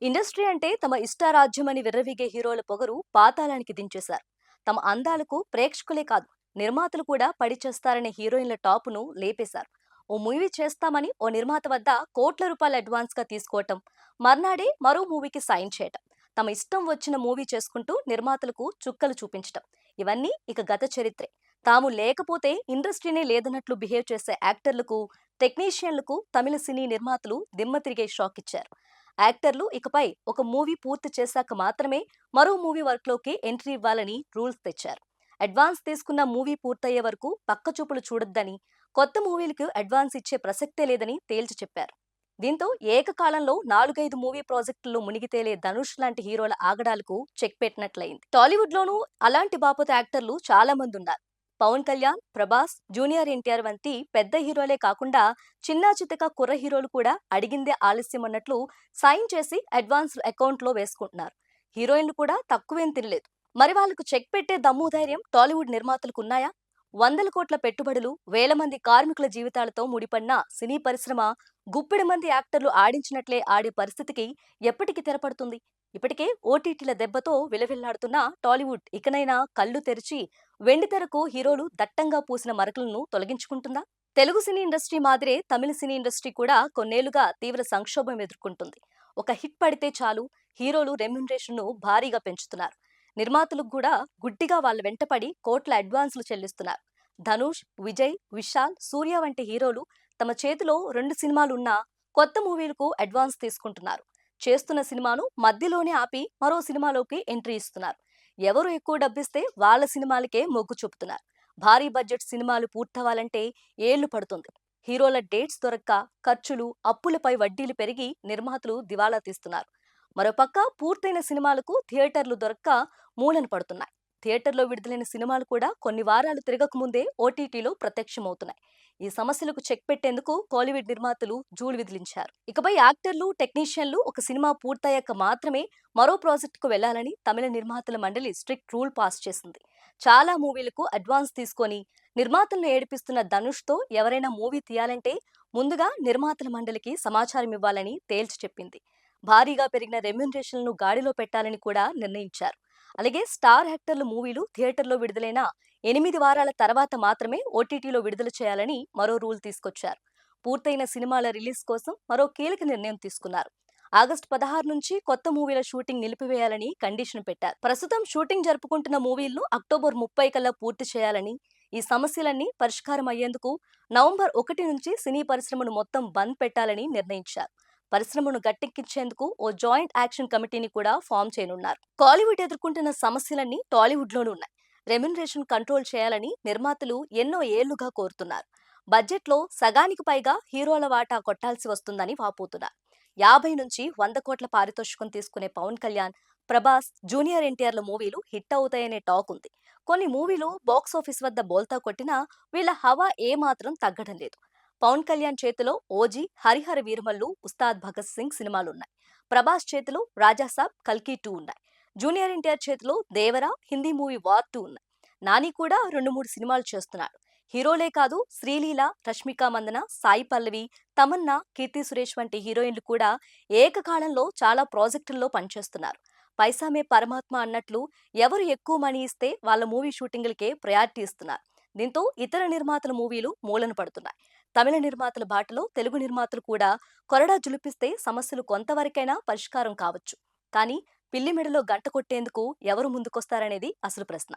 Industry అంటే తమ ఇష్టారాజ్యమని విర్రవీగే హీరోల పొగరు పాతాళానికి దించేశారు. తమ అందాలకు ప్రేక్షకులే కాదు, నిర్మాతలు కూడా పడిచేస్తారనే హీరోయిన్ల టాపును లేపేశారు. ఓ మూవీ చేస్తామని ఓ నిర్మాత వద్ద కోట్ల రూపాయల అడ్వాన్స్ గా తీసుకోవటం, మర్నాడే మరో మూవీకి సైన్ చేయటం, తమ ఇష్టం వచ్చిన మూవీ చేసుకుంటూ నిర్మాతలకు చుక్కలు చూపించటం, ఇవన్నీ ఇక గత చరిత్రే. తాము లేకపోతే ఇండస్ట్రీనే లేదన్నట్లు బిహేవ్ చేసే యాక్టర్లకు, టెక్నీషియన్లకు తమిళ సినీ నిర్మాతలు దిమ్మ తిరిగే షాక్ ఇచ్చారు. యాక్టర్లు ఇకపై ఒక మూవీ పూర్తి చేశాక మాత్రమే మరో మూవీ వర్క్లోకి ఎంట్రీ ఇవ్వాలని రూల్స్ తెచ్చారు. అడ్వాన్స్ తీసుకున్న మూవీ పూర్తయ్యే వరకు పక్కచూపులు చూడొద్దని, కొత్త మూవీలకు అడ్వాన్స్ ఇచ్చే ప్రసక్తే లేదని తేల్చి చెప్పారు. దీంతో ఏకకాలంలో 4-5 మూవీ ప్రాజెక్టుల్లో మునిగి తేలే ధనుష్ లాంటి హీరోల ఆగడాలకు చెక్ పెట్టినట్లయింది. టాలీవుడ్ లోనూ అలాంటి బాపత యాక్టర్లు చాలా మంది ఉన్నారు. పవన్ కళ్యాణ్, ప్రభాస్, జూనియర్ ఎన్టీఆర్ వంటి పెద్ద హీరోలే కాకుండా చిన్నా చితక కుర్ర హీరోలు కూడా అడిగిందే ఆలస్యం అన్నట్లు సైన్ చేసి అడ్వాన్స్ అకౌంట్ లో వేసుకుంటున్నారు. హీరోయిన్లు కూడా తక్కువేం తినలేదు. మరి వాళ్ళకు చెక్ పెట్టే దమ్ము ధైర్యం టాలీవుడ్ నిర్మాతలకు ఉన్నాయా? వందల కోట్ల పెట్టుబడులు, వేల మంది కార్మికుల జీవితాలతో ముడిపడిన సినీ పరిశ్రమ గుప్పెడు మంది యాక్టర్లు ఆడించినట్లే ఆడే పరిస్థితికి ఎప్పటికి తెరపడుతుంది? ఇప్పటికే ఓటీటీల దెబ్బతో విలవిల్లాడుతున్న టాలీవుడ్ ఇకనైనా కళ్ళు తెరిచి వెండితెరకు హీరోలు దట్టంగా పూసిన మరకలను తొలగించుకుంటుందా? తెలుగు సినీ ఇండస్ట్రీ మాదిరే తమిళ సినీ ఇండస్ట్రీ కూడా కొన్నేళ్లుగా తీవ్ర సంక్షోభం ఎదుర్కొంటుంది. ఒక హిట్ పడితే చాలు, హీరోలు రెమ్యునరేషన్ ను భారీగా పెంచుతున్నారు. నిర్మాతలకు కూడా గుడ్డిగా వాళ్ళ వెంటపడి కోట్ల అడ్వాన్సులు చెల్లిస్తున్నారు. ధనుష్, విజయ్, విశాల్, సూర్య వంటి హీరోలు తమ చేతిలో 2 సినిమాలున్నా కొత్త మూవీలకు అడ్వాన్స్ తీసుకుంటున్నారు. చేస్తున్న సినిమాను మధ్యలోనే ఆపి మరో సినిమాలోకి ఎంట్రీ ఇస్తున్నారు. ఎవరు ఎక్కువ డబ్బిస్తే వాళ్ళ సినిమాలకే మొగ్గు చూపుతున్నారు. భారీ బడ్జెట్ సినిమాలు పూర్తవ్వాలంటే ఏళ్లు పడుతుంది. హీరోల డేట్స్ దొరక్క, ఖర్చులు, అప్పులపై వడ్డీలు పెరిగి నిర్మాతలు దివాలా తీస్తున్నారు. మరోపక్క పూర్తయిన సినిమాలకు థియేటర్లు దొరక్క మూలన పడుతున్నాయి. థియేటర్లో విడుదలైన సినిమాలు కూడా కొన్ని వారాలు తిరగక ముందే ఓటీటీలో ప్రత్యక్షమవుతున్నాయి. ఈ సమస్యలకు చెక్ పెట్టేందుకు టాలీవుడ్ నిర్మాతలు జూలు విదిలించారు. ఇకపై యాక్టర్లు, టెక్నీషియన్లు ఒక సినిమా పూర్తయ్యాక మాత్రమే మరో ప్రాజెక్టుకు వెళ్లాలని తమిళ నిర్మాతల మండలి స్ట్రిక్ట్ రూల్ పాస్ చేసింది. చాలా మూవీలకు అడ్వాన్స్ తీసుకొని నిర్మాతలను ఏడిపిస్తున్న ధనుష్ తో ఎవరైనా మూవీ తీయాలంటే ముందుగా నిర్మాతల మండలికి సమాచారం ఇవ్వాలని తేల్చి చెప్పింది. భారీగా పెరిగిన రెమ్యునరేషన్లను గాడిలో పెట్టాలని కూడా నిర్ణయించారు. అలాగే స్టార్ యాక్టర్ల మూవీలు థియేటర్లో విడుదలైన 8 వారాల తర్వాత మాత్రమే ఓటీటీలో విడుదల చేయాలని మరో రూల్ తీసుకొచ్చారు. పూర్తయిన సినిమాల రిలీజ్ కోసం మరో కీలక నిర్ణయం తీసుకున్నారు. ఆగస్టు 16 నుంచి కొత్త మూవీల షూటింగ్ నిలిపివేయాలని కండిషన్ పెట్టారు. ప్రస్తుతం షూటింగ్ జరుపుకుంటున్న మూవీలను అక్టోబర్ 30 కల్లా పూర్తి చేయాలని, ఈ సమస్యలన్నీ పరిష్కారం అయ్యేందుకు నవంబర్ 1 నుంచి సినీ పరిశ్రమను మొత్తం బంద్ పెట్టాలని నిర్ణయించారు. పరిశ్రమను గట్టెక్కించేందుకు ఓ జాయింట్ యాక్షన్ కమిటీని కూడా ఫామ్ చేయనున్నారు. కాలీవుడ్ ఎదుర్కొంటున్న సమస్యలన్నీ టాలీవుడ్ లోనూ ఉన్నాయి. రెమ్యునరేషన్ కంట్రోల్ చేయాలని నిర్మాతలు ఎన్నో ఏళ్లుగా కోరుతున్నారు. బడ్జెట్లో సగానికి పైగా హీరోల వాటా కొట్టాల్సి వస్తుందని వాపోతున్నారు. 50 నుంచి 100 కోట్ల పారితోషికం తీసుకునే పవన్ కళ్యాణ్, ప్రభాస్, జూనియర్ ఎన్టీఆర్ల మూవీలు హిట్ అవుతాయనే టాక్ ఉంది. కొన్ని మూవీలు బాక్సాఫీస్ వద్ద బోల్తా కొట్టినా వీళ్ళ హవా ఏమాత్రం తగ్గడం లేదు. పవన్ కళ్యాణ్ చేతిలో ఓజీ, హరిహర వీరమల్లు, ఉస్తాద్ భగత్ సింగ్ సినిమాలున్నాయి. ప్రభాస్ చేతిలో రాజాసాబ్, కల్కి 2 ఉన్నాయి. జూనియర్ ఎన్టీఆర్ చేతిలో దేవరా, హిందీ మూవీ వార్ 2 ఉన్నాయి. నాని కూడా 2-3 సినిమాలు చేస్తున్నాడు. హీరోలే కాదు, శ్రీలీల, రష్మిక మందన, సాయి పల్లవి, తమన్నా, కీర్తి సురేష్ వంటి హీరోయిన్లు కూడా ఏకకాలంలో చాలా ప్రాజెక్టుల్లో పనిచేస్తున్నారు. పైసామే పరమాత్మ అన్నట్లు ఎవరు ఎక్కువ మనీ ఇస్తే వాళ్ళ మూవీ షూటింగ్లకే ప్రయారిటీ ఇస్తున్నారు. దీంతో ఇతర నిర్మాతల మూవీలు మూలన పడుతున్నాయి. తమిళ నిర్మాతల బాటలో తెలుగు నిర్మాతలు కూడా కొరడా జులిపిస్తే సమస్యలు కొంతవరకైనా పరిష్కారం కావచ్చు. కానీ పిల్లి మెడలో గంట కొట్టేందుకు ఎవరు ముందుకొస్తారనేది అసలు ప్రశ్న.